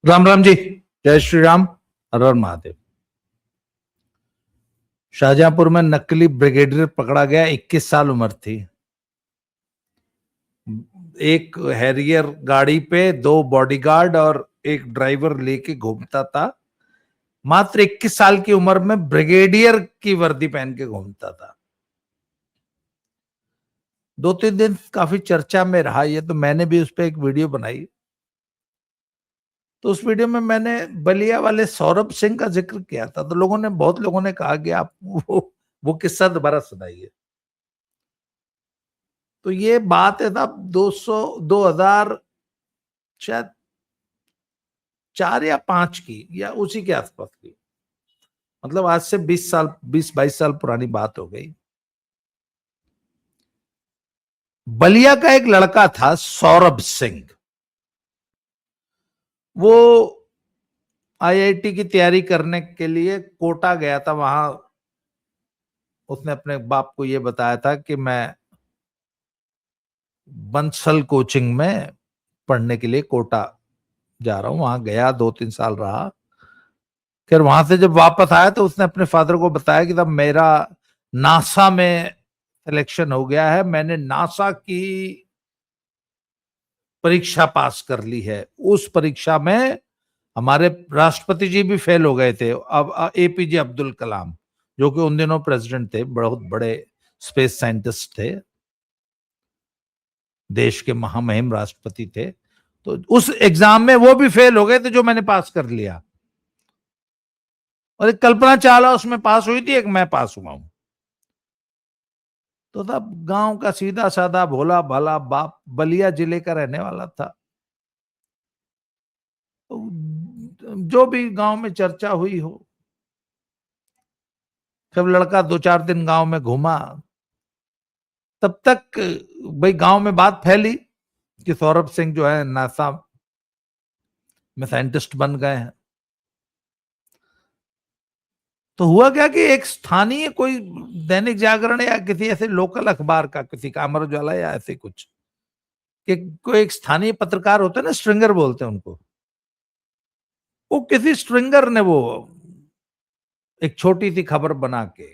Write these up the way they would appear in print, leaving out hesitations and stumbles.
राम राम जी। जय श्री राम। हर हर महादेव। शाहजहांपुर में नकली ब्रिगेडियर पकड़ा गया। 21 साल उम्र थी। एक हैरियर गाड़ी पे 2 बॉडीगार्ड और एक ड्राइवर लेके घूमता था। मात्र 21 साल की उम्र में ब्रिगेडियर की वर्दी पहन के घूमता था। 2-3 दिन काफी चर्चा में रहा ये, तो मैंने भी उस पर एक वीडियो बनाई। तो उस वीडियो में मैंने बलिया वाले सौरभ सिंह का जिक्र किया था। तो बहुत लोगों ने कहा कि आप वो किस्सा दोबारा सुनाइए। तो ये बात है साहब 2000 शायद 4 या 5 की, या उसी के आसपास की। मतलब आज से 20-22 साल पुरानी बात हो गई। बलिया का एक लड़का था सौरभ सिंह। वो आईआईटी की तैयारी करने के लिए कोटा गया था। वहां उसने अपने बाप को यह बताया था कि मैं बंसल कोचिंग में पढ़ने के लिए कोटा जा रहा हूं। वहां गया, 2-3 साल रहा। फिर वहां से जब वापस आया तो उसने अपने फादर को बताया कि तब मेरा नासा में सिलेक्शन हो गया है, मैंने नासा की परीक्षा पास कर ली है। उस परीक्षा में हमारे राष्ट्रपति जी भी फेल हो गए थे। अब एपीजे अब्दुल कलाम, जो कि उन दिनों प्रेसिडेंट थे, बहुत बड़े स्पेस साइंटिस्ट थे, देश के महामहिम राष्ट्रपति थे। तो उस एग्जाम में वो भी फेल हो गए थे जो मैंने पास कर लिया। और एक कल्पना चावला उसमें पास हुई थी, एक मैं पास हुआ हूं। तो तब गांव का सीधा साधा भोला भाला बाप, बलिया जिले का रहने वाला था। तो जो भी गांव में चर्चा हुई हो, जब लड़का 2-4 दिन गांव में घूमा, तब तक भाई गांव में बात फैली कि सौरभ सिंह जो है नासा में साइंटिस्ट बन गए हैं। तो हुआ क्या कि एक स्थानीय कोई दैनिक जागरण या किसी ऐसे लोकल अखबार का, किसी का अमर उजाला या ऐसे कुछ, कि कोई एक स्थानीय पत्रकार होते हैं ना, स्ट्रिंगर बोलते हैं उनको। वो किसी स्ट्रिंगर ने वो एक छोटी सी खबर बना के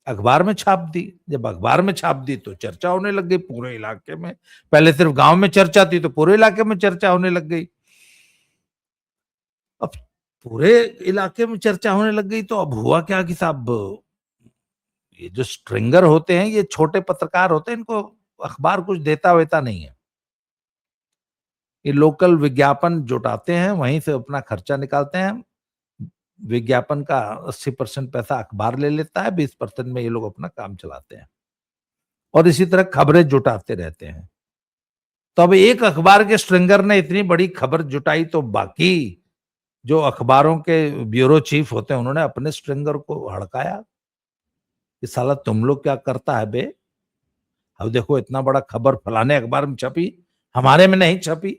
अखबार में छाप दी। जब अखबार में छाप दी तो चर्चा होने लग गई पूरे इलाके में। पहले सिर्फ गांव में चर्चा थी, तो पूरे इलाके में चर्चा होने लग गई। अब पूरे इलाके में चर्चा होने लग गई तो अब हुआ क्या कि साहब, ये जो स्ट्रिंगर होते हैं, ये छोटे पत्रकार होते हैं, इनको अखबार कुछ देता वेता नहीं है। ये लोकल विज्ञापन जुटाते हैं, वहीं से अपना खर्चा निकालते हैं। विज्ञापन का 80% पैसा अखबार ले लेता है, 20% में ये लोग अपना काम चलाते हैं और इसी तरह खबरें जुटाते रहते हैं। तो अब एक अखबार के स्ट्रिंगर ने इतनी बड़ी खबर जुटाई, तो बाकी जो अखबारों के ब्यूरो चीफ होते हैं, उन्होंने अपने स्ट्रिंगर को हड़काया कि साला तुम लोग क्या करता है बे। अब देखो इतना बड़ा खबर फलाने अखबार में छपी, हमारे में नहीं छपी।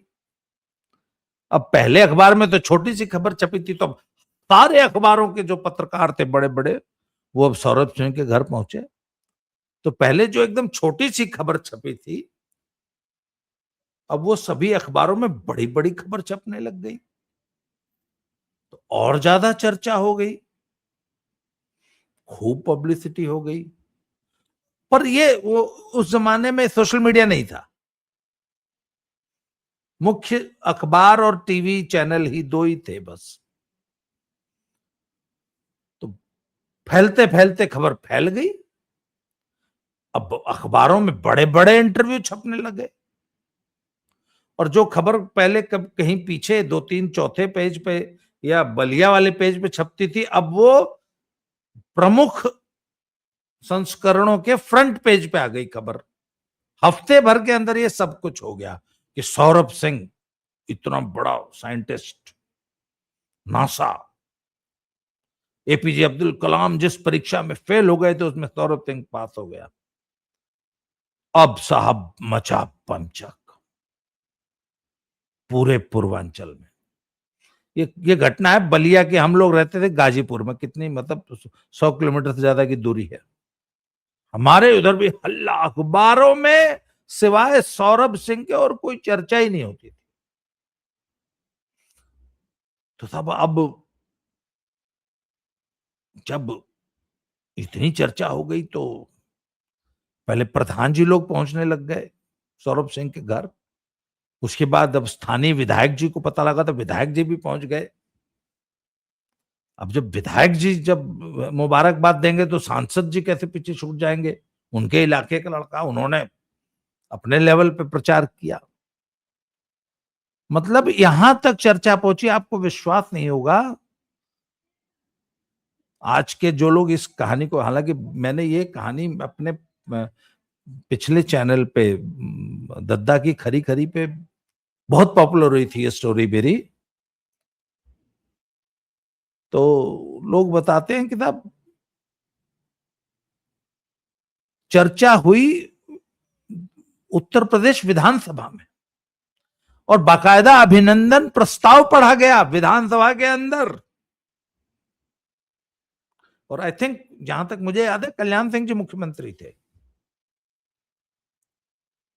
अब पहले अखबार में तो छोटी सी खबर छपी थी, तो अब सारे अखबारों के जो पत्रकार थे बड़े बड़े, वो अब सौरभ सिंह के घर पहुंचे। तो पहले जो एकदम छोटी सी खबर छपी थी, अब वो सभी अखबारों में बड़ी बड़ी खबर छपने लग गई। तो और ज्यादा चर्चा हो गई, खूब पब्लिसिटी हो गई। पर ये वो उस जमाने में सोशल मीडिया नहीं था। मुख्य अखबार और टीवी चैनल ही 2 ही थे बस। तो फैलते फैलते खबर फैल गई। अब अखबारों में बड़े बड़े इंटरव्यू छपने लगे। और जो खबर पहले कहीं पीछे 2-3 चौथे पेज पे या बलिया वाले पेज पे छपती थी, अब वो प्रमुख संस्करणों के फ्रंट पेज पे आ गई खबर। हफ्ते भर के अंदर ये सब कुछ हो गया कि सौरभ सिंह इतना बड़ा scientist, NASA, APJ Abdul Kalam जिस परीक्षा में फेल हो गए थे उसमें सौरभ सिंह पास हो गया। अब साहब मचा पंचक पूरे पूर्वांचल में। ये घटना है बलिया की। हम लोग रहते थे गाजीपुर में, कितनी मतलब 100 किलोमीटर से ज्यादा की दूरी है। हमारे उधर भी हल्ला, अखबारों में सिवाय सौरभ सिंह के और कोई चर्चा ही नहीं होती थी। तो साहब अब जब इतनी चर्चा हो गई तो पहले प्रधान जी लोग पहुंचने लग गए सौरभ सिंह के घर। उसके बाद अब स्थानीय विधायक जी को पता लगा तो विधायक जी भी पहुंच गए। अब जब विधायक जी जब मुबारकबाद देंगे तो सांसद जी कैसे पीछे छूट जाएंगे? उनके इलाके का लड़का, उन्होंने अपने लेवल पे प्रचार किया। मतलब यहां तक चर्चा पहुंची, आपको विश्वास नहीं होगा। आज के जो लोग इस कहानी को, हालांकि मैंने ये कहानी अपने पिछले चैनल पे दद्दा की खरी खरी पे बहुत पॉपुलर हुई थी ये स्टोरी मेरी, तो लोग बताते हैं कि साहब चर्चा हुई उत्तर प्रदेश विधानसभा में और बाकायदा अभिनंदन प्रस्ताव पढ़ा गया विधानसभा के अंदर। और आई थिंक जहां तक मुझे याद है कल्याण सिंह जी मुख्यमंत्री थे,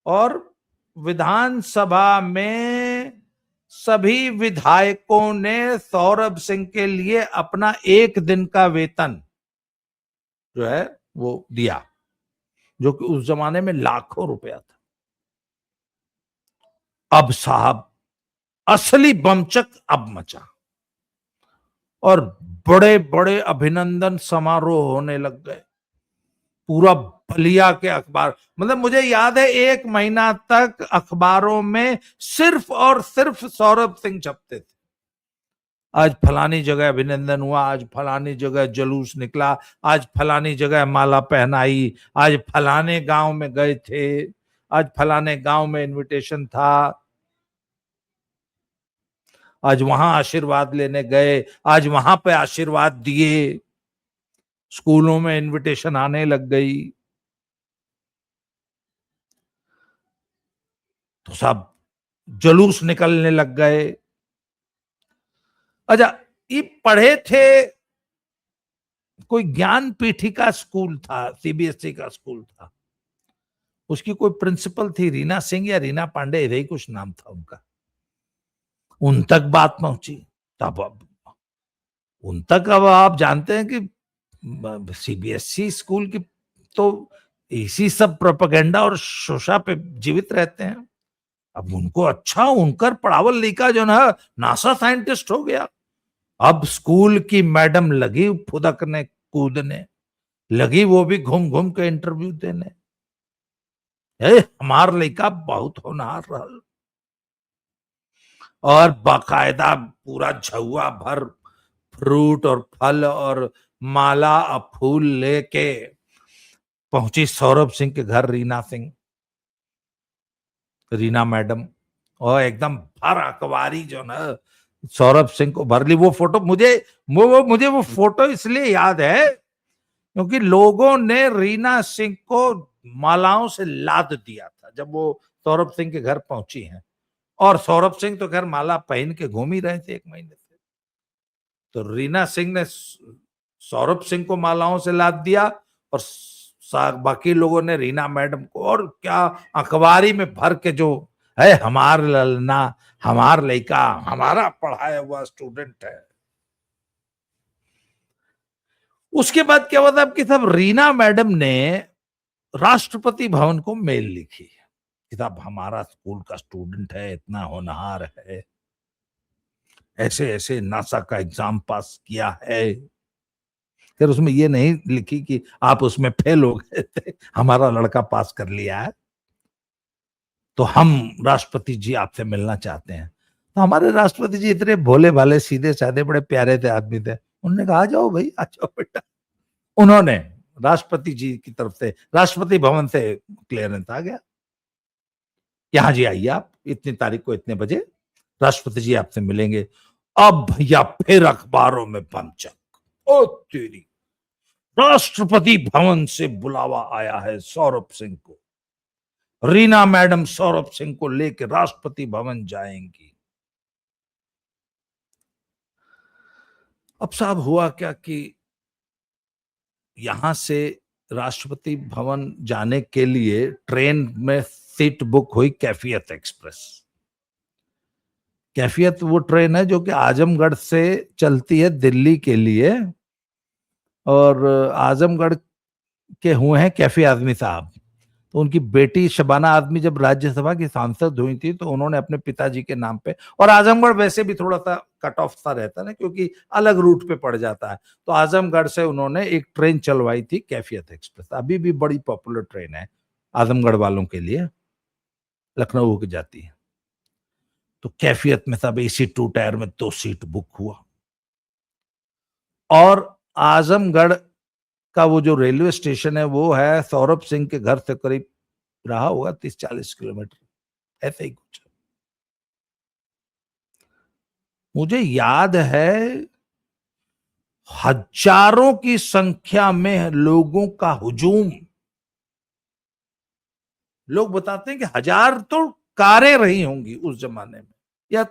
और विधानसभा में सभी विधायकों ने सौरभ सिंह के लिए अपना एक दिन का वेतन जो है वो दिया, जो कि उस जमाने में लाखों रुपया था। अब साहब असली बमचक अब मचा और बड़े बड़े अभिनंदन समारोह होने लग गए। पूरा बलिया के अखबार, मतलब मुझे याद है 1 महीना तक अखबारों में सिर्फ और सिर्फ सौरभ सिंह छपते थे। आज फलानी जगह अभिनंदन हुआ, आज फलानी जगह जुलूस निकला, आज फलानी जगह माला पहनाई, आज फलाने गांव में गए थे, आज फलाने गांव में इनविटेशन था, आज वहां आशीर्वाद लेने गए, आज वहां पे आशीर्वाद दिए, स्कूलों में इनविटेशन आने लग गई। तो सब जुलूस निकलने लग गए। अच्छा, ये पढ़े थे, कोई ज्ञान पीठिका स्कूल था, सीबीएसई का स्कूल था, उसकी कोई प्रिंसिपल थी रीना सिंह या रीना पांडे, यही कुछ नाम था उनका। उन तक बात पहुंची, तब अब उन तक, अब आप जानते हैं कि सीबीएसई स्कूल की तो इसी सब प्रोपेगेंडा और शोषा पे जीवित रहते हैं। अब उनको अच्छा उनकर पढ़ावल लिखा जो ना नासा साइंटिस्ट हो गया। अब स्कूल की मैडम लगी फुदकने कूदने लगी, वो भी घूम घूम के इंटरव्यू देने, हमार लड़का बहुत होनहार रहल। और बाकायदा पूरा झुआ भर फ्रूट और फल और माला और फूल लेके पहुंची सौरभ सिंह के घर रीना सिंह, रीना मैडम, और एकदम भर अखबारी जो ना सौरभ सिंह को भर ली। वो फोटो मुझे वो फोटो इसलिए याद है क्योंकि लोगों ने रीना सिंह को मालाओं से लाद दिया था जब वो सौरभ सिंह के घर पहुंची हैं। और सौरभ सिंह तो खैर माला पहन के घूम ही रहे थे 1 महीने से। तो रीना सिंह ने सौरभ सिंह को मालाओं से लाद दिया और बाकी लोगों ने रीना मैडम को, और क्या अखबारी में भर के जो है हमार ललना, हमार लड़का, हमारा पढ़ाया हुआ स्टूडेंट है। उसके बाद क्या हुआ था कि साहब रीना मैडम ने राष्ट्रपति भवन को मेल लिखी कि साहब हमारा स्कूल का स्टूडेंट है, इतना होनहार है, ऐसे ऐसे नासा का एग्जाम पास किया है। फिर उसमें ये नहीं लिखी कि आप उसमें फेल हो गए थे, हमारा लड़का पास कर लिया है, तो हम राष्ट्रपति जी आपसे मिलना चाहते हैं। तो हमारे राष्ट्रपति जी इतने भोले भाले सीधे साधे बड़े प्यारे थे आदमी थे, उन्होंने कहा आ जाओ भाई, आ जाओ बेटा। उन्होंने राष्ट्रपति जी की तरफ से राष्ट्रपति भवन से क्लियरेंस आ गया, यहां जी आइए आप इतनी तारीख को इतने बजे राष्ट्रपति जी आपसे मिलेंगे। अब भैया फिर अखबारों में पंचक, ओ तेरी, राष्ट्रपति भवन से बुलावा आया है सौरभ सिंह को, रीना मैडम सौरभ सिंह को लेकर राष्ट्रपति भवन जाएंगी। अब साहब हुआ क्या कि यहां से राष्ट्रपति भवन जाने के लिए ट्रेन में सीट बुक हुई कैफियत एक्सप्रेस। कैफियत वो ट्रेन है जो कि आजमगढ़ से चलती है दिल्ली के लिए, और आजमगढ़ के हुए हैं कैफी आजमी साहब। तो उनकी बेटी शबाना आजमी जब राज्यसभा की सांसद हुई थी तो उन्होंने अपने पिताजी के नाम पे, और आजमगढ़ वैसे भी थोड़ा सा कट ऑफ सा रहता है ना, क्योंकि अलग रूट पे पड़ जाता है, तो आजमगढ़ से उन्होंने एक ट्रेन चलवाई थी कैफियत एक्सप्रेस। अभी भी बड़ी पॉपुलर ट्रेन है आजमगढ़ वालों के लिए, लखनऊ होकर जाती है। तो कैफियत में सब एसी 2 टायर में 2 सीट बुक हुआ, और आजमगढ़ का वो जो रेलवे स्टेशन है वो है सौरभ सिंह के घर से करीब रहा होगा 30-40 किलोमीटर, ऐसे ही कुछ। मुझे याद है हजारों की संख्या में लोगों का हुजूम। लोग बताते हैं कि 1000 तो कारें रही होंगी उस जमाने में, या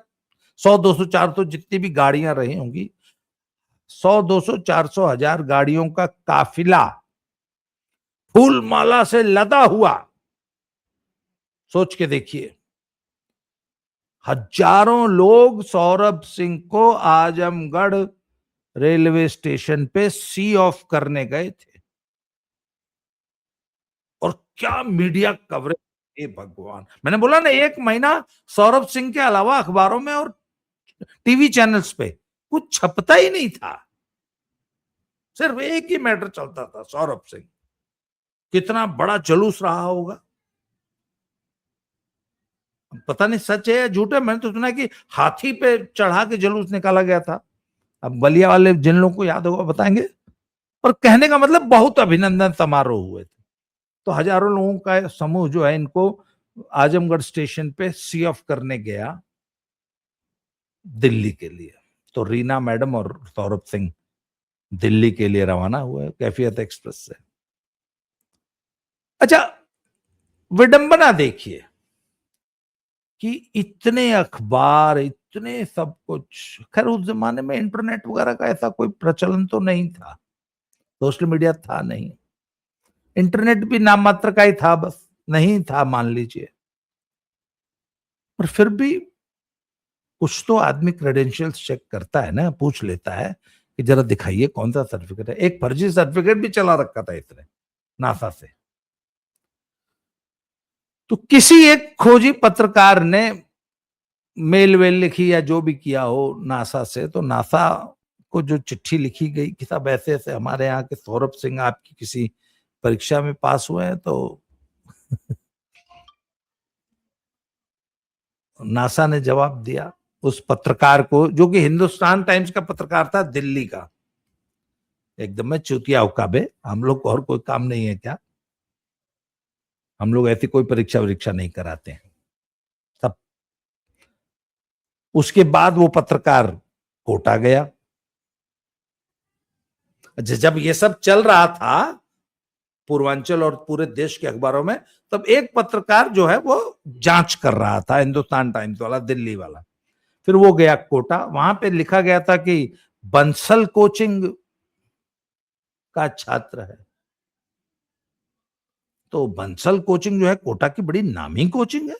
100, 200, 400 जितनी भी गाड़ियां रही होंगी, 100, 200, 400, 1000 गाड़ियों का काफिला फूल माला से लदा हुआ। सोच के देखिए, हजारों लोग सौरभ सिंह को आजमगढ़ रेलवे स्टेशन पे सी ऑफ करने गए थे। और क्या मीडिया कवरेज, हे भगवान! मैंने बोला ना, 1 महीना सौरभ सिंह के अलावा अखबारों में और टीवी चैनल्स पे कुछ छपता ही नहीं था। सिर्फ एक ही मैटर चलता था, सौरभ सिंह। कितना बड़ा जुलूस रहा होगा, पता नहीं सच है या झूठ है। मैंने तो सुना कि हाथी पे चढ़ा के जुलूस निकाला गया था। अब बलिया वाले जिन लोगों को याद होगा बताएंगे। और कहने का मतलब बहुत अभिनंदन समारोह हुए थे। तो हजारों लोगों का समूह जो है इनको आजमगढ़ स्टेशन पे सी ऑफ करने गया दिल्ली के लिए। तो रीना मैडम और सौरभ सिंह दिल्ली के लिए रवाना हुए कैफियत एक्सप्रेस से। अच्छा, विडंबना देखिए कि इतने अखबार, इतने सब कुछ। खैर उस जमाने में इंटरनेट वगैरह का ऐसा कोई प्रचलन तो नहीं था, सोशल मीडिया था नहीं, इंटरनेट भी नाम मात्र का ही था, बस नहीं था मान लीजिए। पर फिर भी कुछ तो आदमी क्रेडेंशियल्स चेक करता है ना, पूछ लेता है कि जरा दिखाइए कौन सा सर्टिफिकेट है। एक फर्जी सर्टिफिकेट भी चला रखा था इसने नासा से। तो किसी एक खोजी पत्रकार ने मेल वेल लिखी या जो भी किया हो नासा से, तो नासा को जो चिट्ठी लिखी गई कि साहब ऐसे ऐसे हमारे यहाँ के सौरभ सिंह आपकी किसी परीक्षा में पास हुए हैं, तो नासा ने जवाब दिया उस पत्रकार को, जो कि हिंदुस्तान टाइम्स का पत्रकार था दिल्ली का, एकदम में चूतिया उकाबे, हम लोग को और कोई काम नहीं है क्या, हम लोग ऐसी कोई परीक्षा वरीक्षा नहीं कराते हैं सब। उसके बाद वो पत्रकार कोटा गया। जब ये सब चल रहा था पूर्वांचल और पूरे देश के अखबारों में, तब एक पत्रकार जो है वो जांच कर रहा था, हिंदुस्तान टाइम्स वाला, दिल्ली वाला। फिर वो गया कोटा, वहां पे लिखा गया था कि बंसल कोचिंग का छात्र है। तो बंसल कोचिंग जो है कोटा की बड़ी नामी कोचिंग है।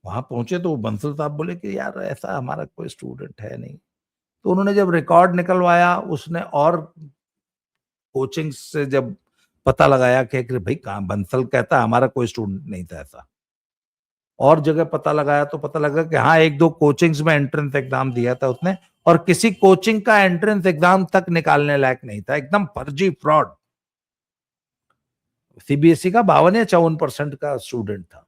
वहां पहुंचे तो बंसल साहब बोले कि यार ऐसा हमारा कोई स्टूडेंट है नहीं। तो उन्होंने जब रिकॉर्ड निकलवाया, उसने और कोचिंग से जब पता लगाया कि भाई कहाँ, बंसल कहता हमारा कोई स्टूडेंट नहीं था ऐसा। और जगह पता लगाया तो पता लगा कि हाँ, 1-2 कोचिंग्स में एंट्रेंस एग्जाम दिया था उसने, और किसी कोचिंग का एंट्रेंस एग्जाम तक निकालने लायक नहीं था, एकदम फर्जी फ्रॉड। सीबीएसई का 52 या 54% का स्टूडेंट था,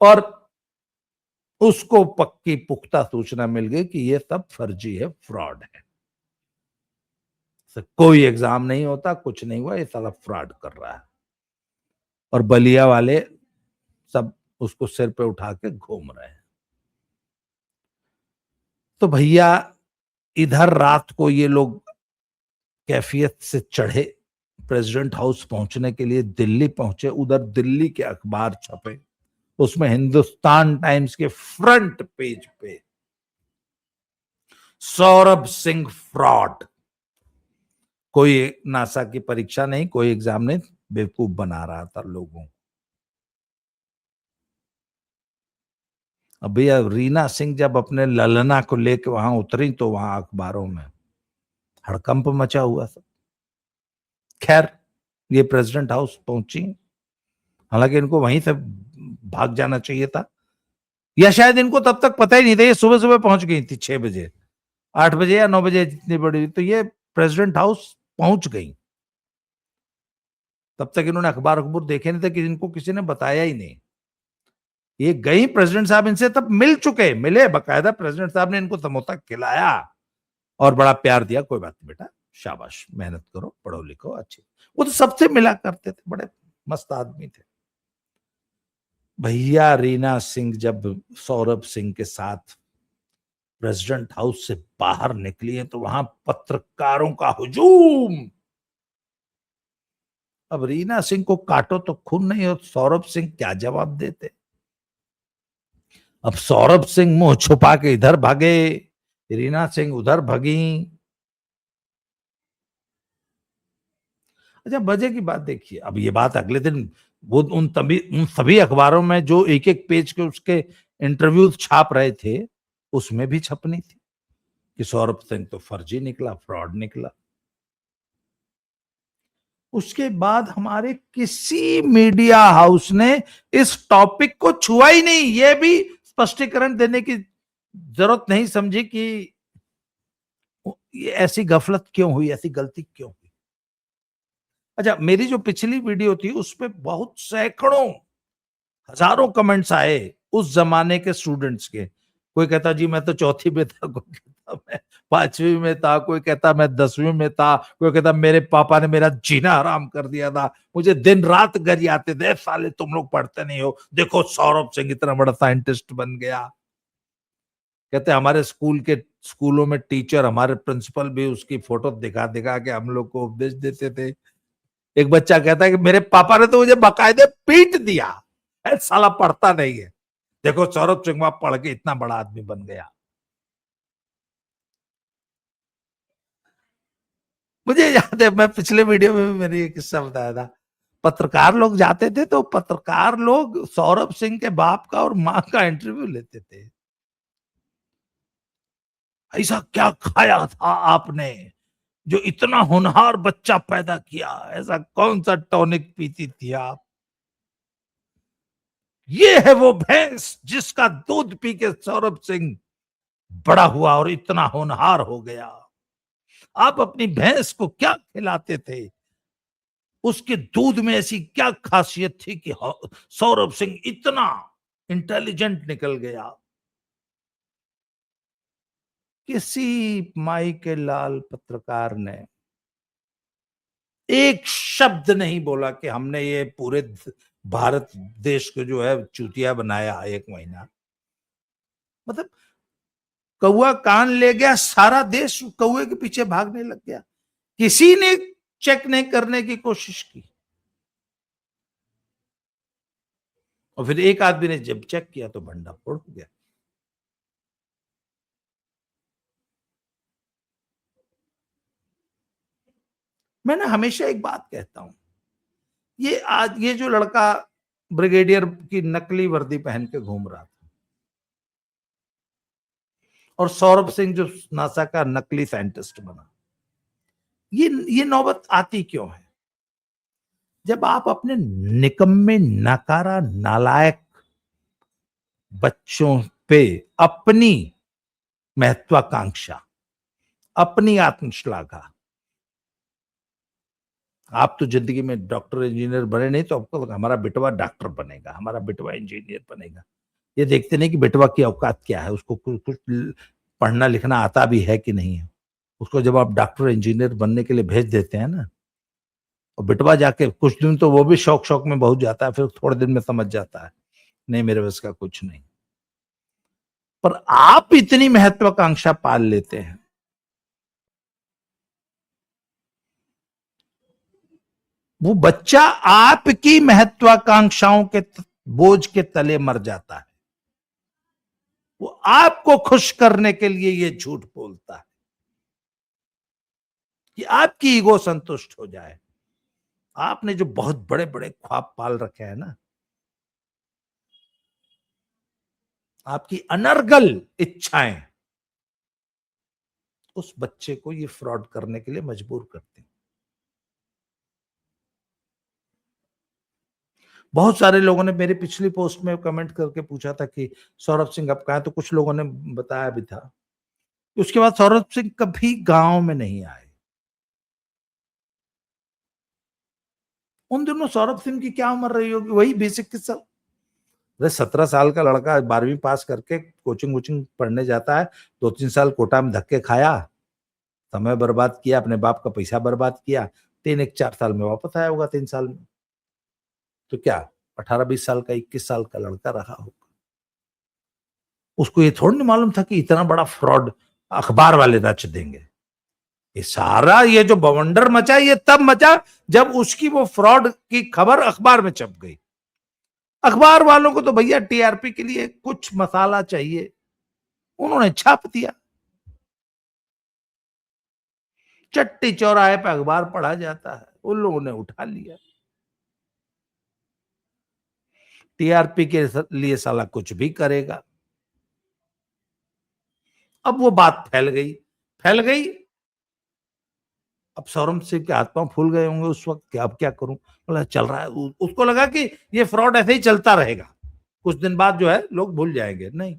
और उसको पक्की पुख्ता सूचना मिल गई कि ये सब फर्जी है, फ्रॉड है, कोई एग्जाम नहीं होता, कुछ नहीं हुआ, ये साला फ्रॉड कर रहा है। और बलिया वाले सब उसको सिर पे उठा के घूम रहे हैं। तो भैया इधर रात को ये लोग कैफियत से चढ़े, प्रेसिडेंट हाउस पहुंचने के लिए दिल्ली पहुंचे। उधर दिल्ली के अखबार छपे, उसमें हिंदुस्तान टाइम्स के फ्रंट पेज पे सौरभ सिंह फ्रॉड, कोई नासा की परीक्षा नहीं, कोई एग्जाम नहीं, बेवकूफ बना रहा था लोगों को। अब भैया रीना सिंह जब अपने ललना को लेके वहां उतरी तो वहां अखबारों में हड़कंप मचा हुआ था। खैर, ये प्रेसिडेंट हाउस पहुंची, हालांकि इनको वहीं से भाग जाना चाहिए था, या शायद इनको तब तक पता ही नहीं था। ये सुबह सुबह पहुंच गई थी 6 बजे, 8 बजे या 9 बजे, जितनी बड़ी, तो ये प्रेसिडेंट हाउस पहुंच गई। तब तक इन्होंने अखबार अखबार देखे नहीं थे कि इनको किसी ने बताया ही नहीं। ये गई, प्रेसिडेंट साहब इनसे तब मिल चुके, मिले बकायदा, प्रेसिडेंट साहब ने इनको समोसा खिलाया और बड़ा प्यार दिया। कोई बात नहीं बेटा, शाबाश, मेहनत करो, पढ़ो लिखो, अच्छे। वो तो सबसे मिला करते थे, बड़े मस्त आदमी थे। भैया रीना सिंह जब सौरभ सिंह के साथ प्रेसिडेंट हाउस से बाहर निकली है तो वहां पत्रकारों का हुजूम। अब रीना सिंह को काटो तो खून नहीं हो, सौरभ सिंह क्या जवाब देते। अब सौरभ सिंह मुंह छुपा के इधर भागे, रीना सिंह उधर भागी। अच्छा, मजे की बात देखिए, अब ये बात अगले दिन वो उन सभी अखबारों में जो एक एक पेज के उसके इंटरव्यूज छाप रहे थे, उसमें भी छपनी थी कि सौरभ सिंह तो फर्जी निकला, फ्रॉड निकला। उसके बाद हमारे किसी मीडिया हाउस ने इस टॉपिक को छुआ ही नहीं। ये भी स्पष्टीकरण देने की जरूरत नहीं समझी कि ये ऐसी गफलत क्यों हुई, ऐसी गलती क्यों हुई। अच्छा, मेरी जो पिछली वीडियो थी उसपे बहुत सैकड़ों हजारों कमेंट्स आए उस जमाने के स्टूडेंट्स के। कोई कहता जी मैं तो चौथी में था, कोई कहता मैं 5वीं में था, कोई कहता मैं 10वीं में था, कोई कहता मेरे पापा ने मेरा जीना हराम कर दिया था, मुझे दिन रात घर आते थे, साले तुम लोग पढ़ते नहीं हो, देखो सौरभ सिंह इतना बड़ा साइंटिस्ट बन गया। कहते हमारे स्कूलों में टीचर, हमारे प्रिंसिपल भी उसकी फोटो दिखा दिखा के हम लोग को उपदेश देते थे। एक बच्चा कहता है कि मेरे पापा ने तो मुझे बाकायदे पीट दिया, साला पढ़ता नहीं है, देखो सौरभ सिंह पढ़ के इतना बड़ा आदमी बन गया। मुझे याद है, मैं पिछले वीडियो में भी मैंने ये किस्सा बताया था। पत्रकार लोग जाते थे तो पत्रकार लोग सौरभ सिंह के बाप का और मां का इंटरव्यू लेते थे। ऐसा क्या खाया था आपने जो इतना होनहार बच्चा पैदा किया, ऐसा कौन सा टॉनिक पीती थी आप, ये है वो भैंस जिसका दूध पी के सौरभ सिंह बड़ा हुआ और इतना होनहार हो गया। आप अपनी भैंस को क्या खिलाते थे, उसके दूध में ऐसी क्या खासियत थी कि सौरभ सिंह इतना इंटेलिजेंट निकल गया। किसी माई के लाल पत्रकार ने एक शब्द नहीं बोला कि हमने ये पूरे भारत देश को जो है चूतिया बनाया 1 महीना। मतलब कौआ कान ले गया, सारा देश कौए के पीछे भागने लग गया, किसी ने चेक नहीं करने की कोशिश की। और फिर एक आदमी ने जब चेक किया तो भंडा फोड़ हो गया। मैं ना हमेशा एक बात कहता हूं, ये जो लड़का ब्रिगेडियर की नकली वर्दी पहन के घूम रहा था, और सौरभ सिंह जो नासा का नकली साइंटिस्ट बना, ये नौबत आती क्यों है? जब आप अपने निकम्मे, नकारा, नालायक बच्चों पे अपनी महत्वाकांक्षा, अपनी आत्मश्लाघा, आप तो जिंदगी में डॉक्टर इंजीनियर बने नहीं तो आपको हमारा बेटवा डॉक्टर बनेगा, हमारा बेटवा इंजीनियर बनेगा, ये देखते नहीं कि बेटवा की औकात क्या है, उसको कुछ पढ़ना लिखना आता भी है कि नहीं है। उसको जब आप डॉक्टर इंजीनियर बनने के लिए भेज देते हैं ना, और बेटवा जाके कुछ दिन तो वो भी शौक शौक में बहुत जाता है, फिर थोड़े दिन में समझ जाता है नहीं मेरे बस का कुछ नहीं। पर आप इतनी महत्वाकांक्षा पाल लेते हैं, वो बच्चा आपकी महत्वाकांक्षाओं के बोझ के तले मर जाता है। वो आपको खुश करने के लिए ये झूठ बोलता है कि आपकी ईगो संतुष्ट हो जाए। आपने जो बहुत बड़े बड़े ख्वाब पाल रखे हैं ना, आपकी अनर्गल इच्छाएं उस बच्चे को ये फ्रॉड करने के लिए मजबूर करती हैं। बहुत सारे लोगों ने मेरी पिछली पोस्ट में कमेंट करके पूछा था कि सौरभ सिंह अब कहाँ है, तो कुछ लोगों ने बताया भी था। उसके बाद सौरभ सिंह कभी गांव में नहीं आए। उन दिनों सौरभ सिंह की क्या उम्र रही होगी, वही 20-21 साल। अरे 17 साल का लड़का 12वीं पास करके कोचिंग वोचिंग पढ़ने जाता है, 2-3 साल कोटा में धक्के खाया, समय बर्बाद किया, अपने बाप का पैसा बर्बाद किया, 3-4 साल में वापस आया होगा, 3 साल में। तो क्या 18-20 साल का 21 साल का लड़का रहा होगा। उसको ये थोड़ी नहीं मालूम था कि इतना बड़ा फ्रॉड अखबार वाले रच देंगे। ये सारा ये जो बवंडर मचा ये तब मचा जब उसकी वो फ्रॉड की खबर अखबार में छप गई। अखबार वालों को तो भैया टीआरपी के लिए कुछ मसाला चाहिए, उन्होंने छाप दिया। चट्टी चौराहे पे अखबार पढ़ा जाता है, उन लोगों ने उठा लिया। टीआरपी के लिए साला कुछ भी करेगा। अब वो बात फैल गई। अब सौरभ सिंह के हाथ पांव फूल गए होंगे उस वक्त कि अब क्या करूं, बोला चल रहा है। उसको लगा कि ये फ्रॉड ऐसे ही चलता रहेगा, कुछ दिन बाद जो है लोग भूल जाएंगे। नहीं,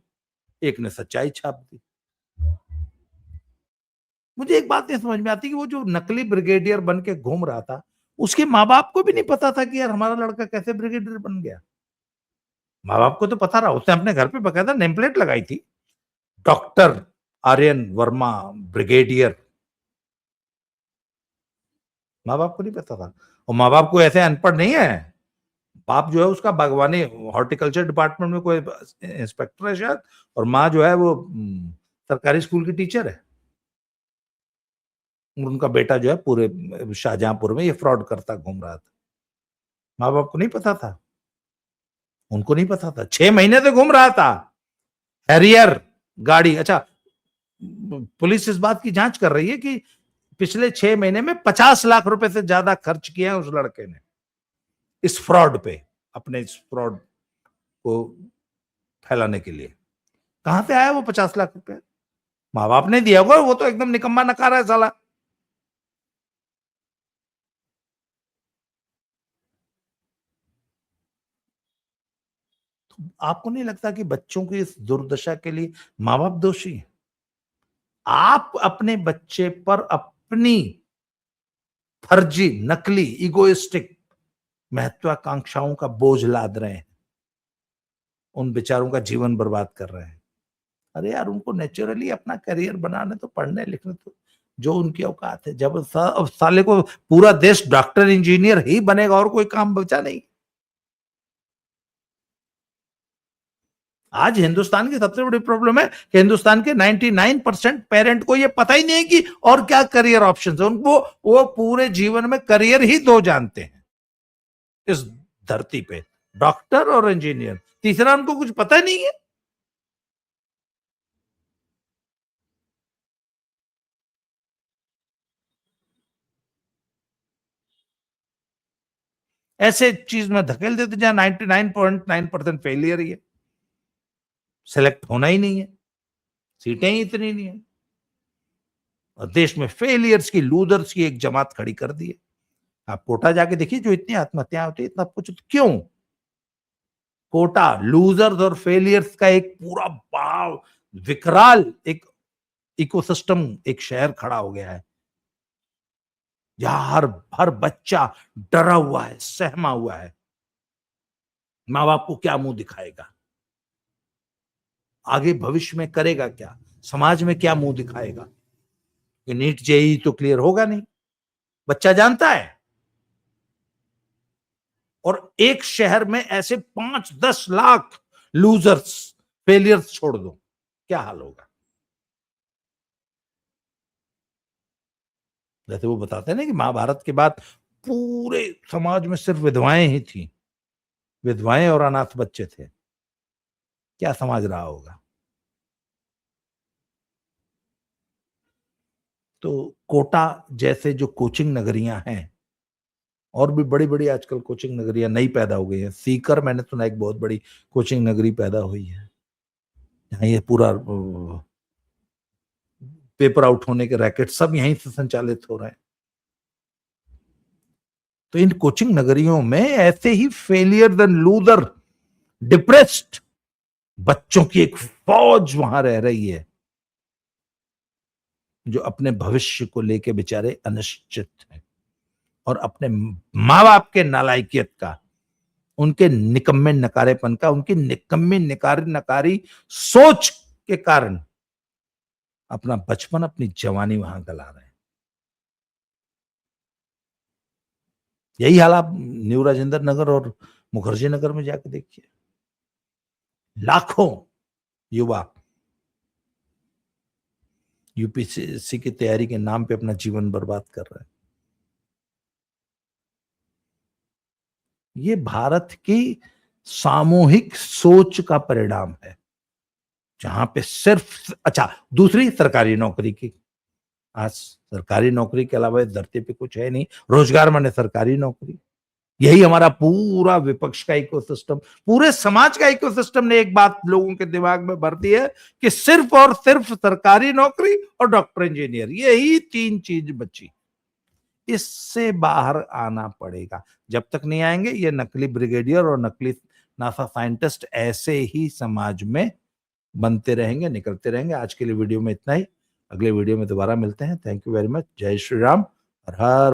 एक ने सच्चाई छाप दी। मुझे एक बात नहीं समझ में आती कि वो जो नकली ब्रिगेडियर बन के घूम रहा था, उसके माँ बाप को भी नहीं पता था कि यार हमारा लड़का कैसे ब्रिगेडियर बन गया। माँ बाप को तो पता रहा, उसने अपने घर पे बकायदा नेम प्लेट लगाई थी, डॉक्टर आर्यन वर्मा ब्रिगेडियर। माँ बाप को नहीं पता था, और माँ बाप को ऐसे अनपढ़ नहीं है। बाप जो है उसका बागवानी हॉर्टिकल्चर डिपार्टमेंट में कोई इंस्पेक्टर है शायद, और माँ जो है वो सरकारी स्कूल की टीचर है। उनका बेटा जो है पूरे शाहजहांपुर में ये फ्रॉड करता घूम रहा था। माँ बाप को नहीं पता था, उनको नहीं पता था। 6 महीने से घूम रहा था हैरियर गाड़ी। अच्छा, पुलिस इस बात की जांच कर रही है कि पिछले 6 महीने में 50 लाख रुपए से ज्यादा खर्च किए हैं उस लड़के ने इस फ्रॉड पे, अपने इस फ्रॉड को फैलाने के लिए। कहां से आया वो 50 लाख रुपए? माँ बाप ने दिया होगा, वो तो एकदम निकम्मा नकारा है साला। तो आपको नहीं लगता कि बच्चों की इस दुर्दशा के लिए माँ बाप दोषी है? आप अपने बच्चे पर अपनी फर्जी, नकली, इगोइस्टिक महत्वाकांक्षाओं का बोझ लाद रहे हैं, उन बेचारों का जीवन बर्बाद कर रहे हैं। अरे यार, उनको नेचुरली अपना करियर बनाने तो, पढ़ने लिखने तो, जो उनकी औकात है। जब अब साले को पूरा देश डॉक्टर इंजीनियर ही बनेगा, और कोई काम बचा नहीं। आज हिंदुस्तान की सबसे बड़ी प्रॉब्लम है कि हिंदुस्तान के 99% पेरेंट को यह पता ही नहीं है कि और क्या करियर ऑप्शंस है। उनको वो पूरे जीवन में करियर ही दो जानते हैं इस धरती पे, डॉक्टर और इंजीनियर। तीसरा उनको कुछ पता नहीं है। ऐसे चीज में धकेल देते जहां 99.9% फेलियर ही है, सेलेक्ट होना ही नहीं है, सीटें ही इतनी नहीं है। और देश में फेलियर्स की, लूजर्स की एक जमात खड़ी कर दी है। आप कोटा जाके देखिए, जो इतनी आत्महत्याएं होती है, इतना कुछ क्यों? कोटा लूजर्स और फेलियर्स का एक पूरा बड़ा विकराल एक इकोसिस्टम, एक शहर खड़ा हो गया है, जहां हर हर बच्चा डरा हुआ है, सहमा हुआ है। माँ बाप को क्या मुंह दिखाएगा, आगे भविष्य में करेगा क्या, समाज में क्या मुंह दिखाएगा? कि नीट जेई तो क्लियर होगा नहीं, बच्चा जानता है। और एक शहर में ऐसे 5-10 लाख लूजर्स, फेलियर्स छोड़ दो, क्या हाल होगा? जैसे वो बताते हैं ना कि महाभारत के बाद पूरे समाज में सिर्फ विधवाएं ही थी, विधवाएं और अनाथ बच्चे थे। क्या समाज रहा होगा? तो कोटा जैसे जो कोचिंग नगरियां हैं, और भी बड़ी बड़ी आजकल कोचिंग नगरियां नई पैदा हो गई हैं। सीकर मैंने सुना एक बहुत बड़ी कोचिंग नगरी पैदा हुई है। यहाँ ये पूरा पेपर आउट होने के रैकेट सब यहीं से संचालित हो रहे हैं। तो इन कोचिंग नगरियों में ऐसे ही फेलियर देन लूजर, डिप्रेस्ड बच्चों की एक फौज वहां रह रही है, जो अपने भविष्य को लेके बेचारे अनिश्चित हैं और अपने माँ बाप के नालायकियत का, उनके निकम्मे नकारेपन का, उनकी निकम्मी निकारी नकारी सोच के कारण अपना बचपन, अपनी जवानी वहां गला रहे हैं। यही हाल आप न्यू राजेंद्र नगर और मुखर्जी नगर में जाके देखिए। लाखों युवा यूपीएससी की तैयारी के नाम पे अपना जीवन बर्बाद कर रहे हैं। ये भारत की सामूहिक सोच का परिणाम है, जहां पे सिर्फ अच्छा, दूसरी सरकारी नौकरी की, आज सरकारी नौकरी के अलावा इस धरती पे कुछ है नहीं, रोजगार माने सरकारी नौकरी। यही हमारा पूरा विपक्ष का इकोसिस्टम, पूरे समाज का इकोसिस्टम ने एक बात लोगों के दिमाग में भर दी है कि सिर्फ और सिर्फ सरकारी नौकरी और डॉक्टर इंजीनियर, यही तीन चीज बची। इससे बाहर आना पड़ेगा। जब तक नहीं आएंगे, ये नकली ब्रिगेडियर और नकली नासा साइंटिस्ट ऐसे ही समाज में बनते रहेंगे, निकलते रहेंगे। आज के लिए वीडियो में इतना ही। अगले वीडियो में दोबारा मिलते हैं। Thank you very much. जय श्री राम। हर हर